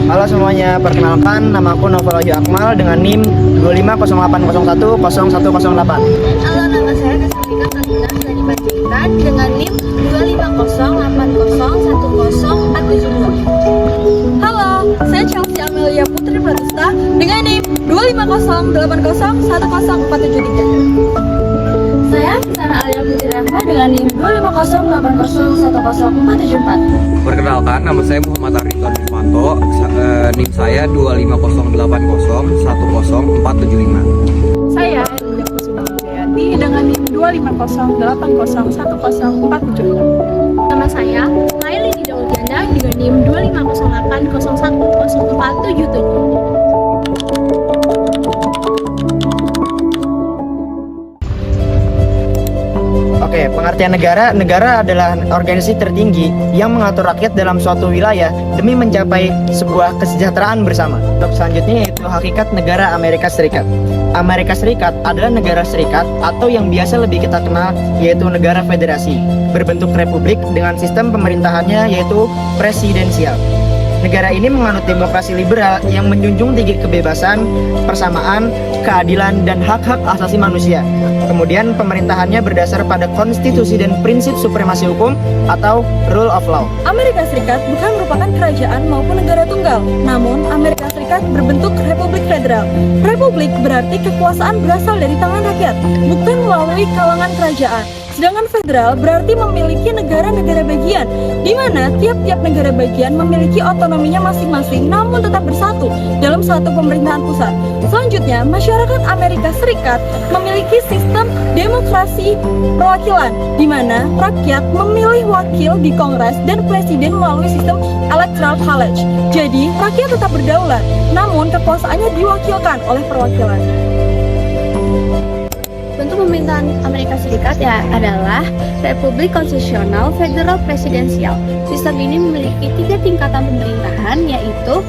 Halo semuanya, perkenalkan nama aku Novel Wahyu Akmal dengan NIM 25080101108. Halo, nama saya Deslika Kalina dari Panjaitan dengan NIM 25080101047. Halo, saya Chelsea Amelia Putri Pratista dengan NIM 250801047. Saya Kisana Alia Putri Rafa dengan NIM 25080101474. Perkenalkan, nama saya Muhammad Arifan Irfanto, NIM saya 25080101475. Saya Erina Kusuma Jayati dengan NIM 25080101476. Nama saya Laili Didauliana dengan NIM 25080101477. Oke, pengertian negara. Negara adalah organisasi tertinggi yang mengatur rakyat dalam suatu wilayah demi mencapai sebuah kesejahteraan bersama. Untuk selanjutnya yaitu hakikat negara Amerika Serikat. Amerika Serikat adalah negara serikat atau yang biasa lebih kita kenal yaitu negara federasi, berbentuk republik dengan sistem pemerintahannya yaitu presidensial. Negara ini menganut demokrasi liberal yang menjunjung tinggi kebebasan, persamaan, keadilan, dan hak-hak asasi manusia. Kemudian pemerintahannya berdasar pada konstitusi dan prinsip supremasi hukum atau rule of law. Amerika Serikat bukan merupakan kerajaan maupun negara tunggal, namun Amerika Serikat berbentuk republik federal. Republik berarti kekuasaan berasal dari tangan rakyat, bukan melalui kalangan kerajaan. Sedangkan federal berarti memiliki negara-negara bagian, di mana tiap-tiap negara bagian memiliki otonominya masing-masing namun tetap bersatu dalam satu pemerintahan pusat. Selanjutnya, masyarakat Amerika Serikat memiliki sistem demokrasi perwakilan, di mana rakyat memilih wakil di Kongres dan presiden melalui sistem electoral college. Jadi, rakyat tetap berdaulat, namun kekuasaannya diwakilkan oleh perwakilan. Bentuk pemerintahan Amerika Serikat adalah Republik Konstitusional Federal Presidensial. Sistem ini memiliki 3 tingkatan pemerintahan, yaitu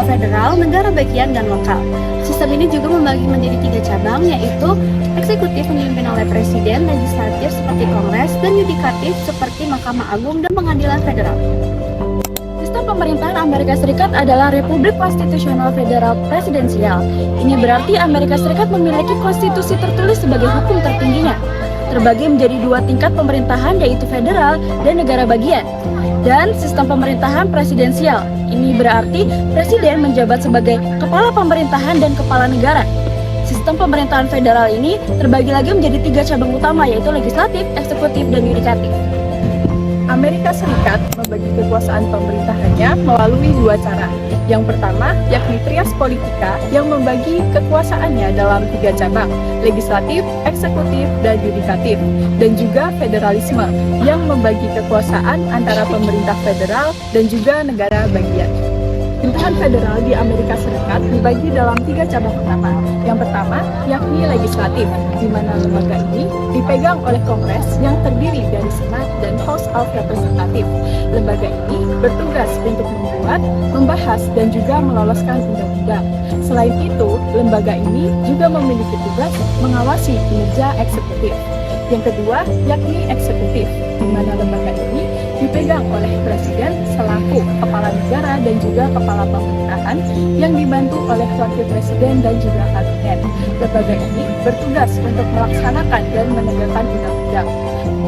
federal, negara bagian, dan lokal. Sistem ini juga membagi menjadi 3 cabang, yaitu eksekutif yang dipimpin oleh presiden, legislatif seperti Kongres, dan yudikatif seperti Mahkamah Agung dan Pengadilan Federal. Sistem pemerintahan Amerika Serikat adalah Republik Konstitusional Federal Presidensial. Ini berarti Amerika Serikat memiliki konstitusi tertulis sebagai hukum tertingginya. Terbagi menjadi 2 tingkat pemerintahan, yaitu federal dan negara bagian. Dan sistem pemerintahan presidensial. Ini berarti presiden menjabat sebagai kepala pemerintahan dan kepala negara. Sistem pemerintahan federal ini terbagi lagi menjadi 3 cabang utama, yaitu legislatif, eksekutif, dan yudikatif. Amerika Serikat membagi kekuasaan pemerintahannya melalui 2 cara. Yang pertama, yakni trias politika yang membagi kekuasaannya dalam 3 cabang, legislatif, eksekutif, dan yudikatif, dan juga federalisme yang membagi kekuasaan antara pemerintah federal dan juga negara bagian. Pemerintahan federal di Amerika Serikat dibagi dalam 3 cabang utama. Yang pertama, yakni legislatif, di mana lembaga ini dipegang oleh Kongres yang terdiri dari Senat dan House of Representatives. Lembaga ini bertugas untuk membuat, membahas, dan juga meloloskan undang-undang. Selain itu, lembaga ini juga memiliki tugas mengawasi kinerja eksekutif. Yang kedua, yakni eksekutif, di mana lembaga ini dipegang oleh presiden selaku kepala negara dan juga kepala pemerintahan yang dibantu oleh wakil presiden dan juga kabinet. Lembaga ini bertugas untuk melaksanakan dan menegakkan undang-undang.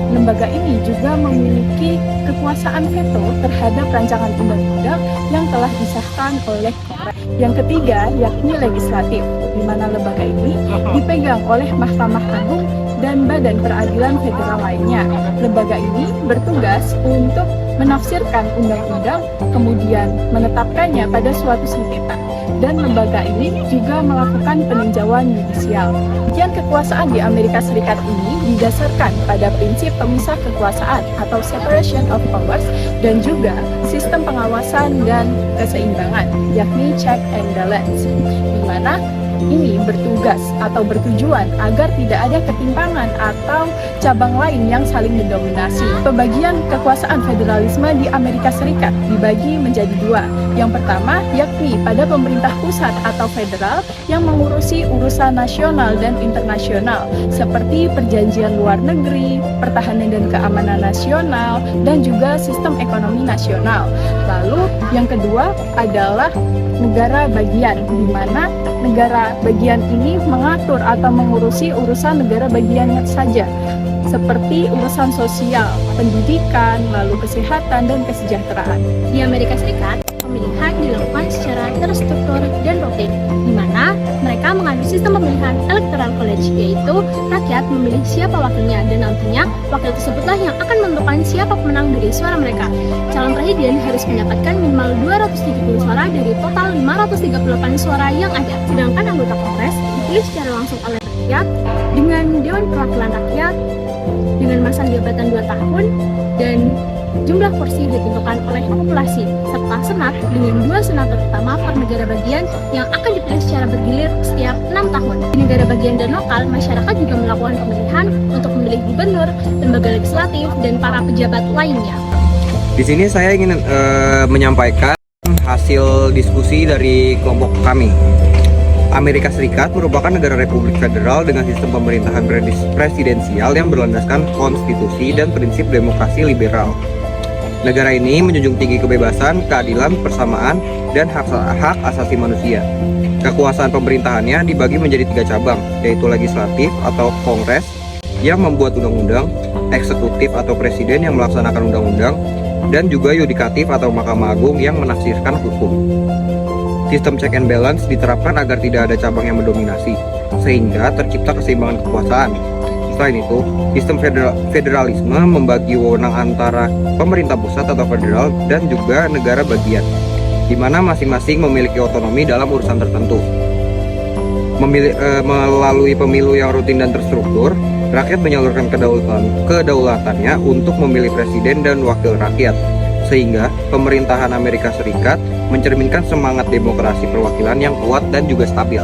Lembaga ini juga memiliki kekuasaan veto terhadap rancangan undang-undang yang telah disahkan oleh Kongres. Yang ketiga, yakni legislatif, di mana lembaga ini dipegang oleh Mahkamah Agung dan Badan Peradilan Federal lainnya. Lembaga ini bertugas untuk menafsirkan undang-undang, kemudian menetapkannya pada suatu sengketa. Dan lembaga ini juga melakukan peninjauan yudisial. Bagian kekuasaan di Amerika Serikat ini didasarkan pada prinsip pemisah kekuasaan atau separation of powers dan juga sistem pengawasan dan keseimbangan, yakni check and balance, di mana ini bertugas atau bertujuan agar tidak ada ketimpangan atau cabang lain yang saling mendominasi. Pembagian kekuasaan federalisme di Amerika Serikat dibagi menjadi 2. Yang pertama yakni pada pemerintah pusat atau federal yang mengurusi urusan nasional dan internasional seperti perjanjian luar negeri, pertahanan dan keamanan nasional, dan juga sistem ekonomi nasional. Lalu yang kedua adalah negara bagian, di mana negara bagian ini mengatur atau mengurusi urusan negara bagiannya saja, seperti urusan sosial, pendidikan, lalu kesehatan, dan kesejahteraan. Di Amerika Serikat, pemilihan dilakukan secara terstruktur dan rutin, di mana mereka mengandung sistem pemilihan electoral college, yaitu rakyat memilih siapa wakilnya, dan nantinya wakil tersebutlah yang akan menentukan siapa pemenang dari suara mereka. Calon presiden harus mendapatkan minimal 270 suara dari total 538 suara yang ada, sedangkan anggota Kongres dipilih secara langsung oleh rakyat dengan Dewan Perwakilan Rakyat dengan masa jabatan 2 tahun, dan jumlah kursi ditentukan oleh populasi, serta senat dengan 2 senator utama per negara bagian yang akan dipilih secara bergilir setiap 6 tahun. Di negara bagian dan lokal, masyarakat juga melakukan pemilihan untuk memilih gubernur, lembaga legislatif, dan para pejabat lainnya. Di sini saya ingin menyampaikan hasil diskusi dari kelompok kami. Amerika Serikat merupakan negara republik federal dengan sistem pemerintahan presidensial yang berlandaskan konstitusi dan prinsip demokrasi liberal. Negara ini menjunjung tinggi kebebasan, keadilan, persamaan, dan hak asasi manusia. Kekuasaan pemerintahannya dibagi menjadi 3 cabang, yaitu legislatif atau Kongres yang membuat undang-undang, eksekutif atau presiden yang melaksanakan undang-undang, dan juga yudikatif atau Mahkamah Agung yang menafsirkan hukum. Sistem check and balance diterapkan agar tidak ada cabang yang mendominasi, sehingga tercipta keseimbangan kekuasaan. Selain itu, sistem federalisme membagi wewenang antara pemerintah pusat atau federal dan juga negara bagian, di mana masing-masing memiliki otonomi dalam urusan tertentu. Melalui pemilu yang rutin dan terstruktur, rakyat menyalurkan kedaulatannya untuk memilih presiden dan wakil rakyat, sehingga pemerintahan Amerika Serikat mencerminkan semangat demokrasi perwakilan yang kuat dan juga stabil.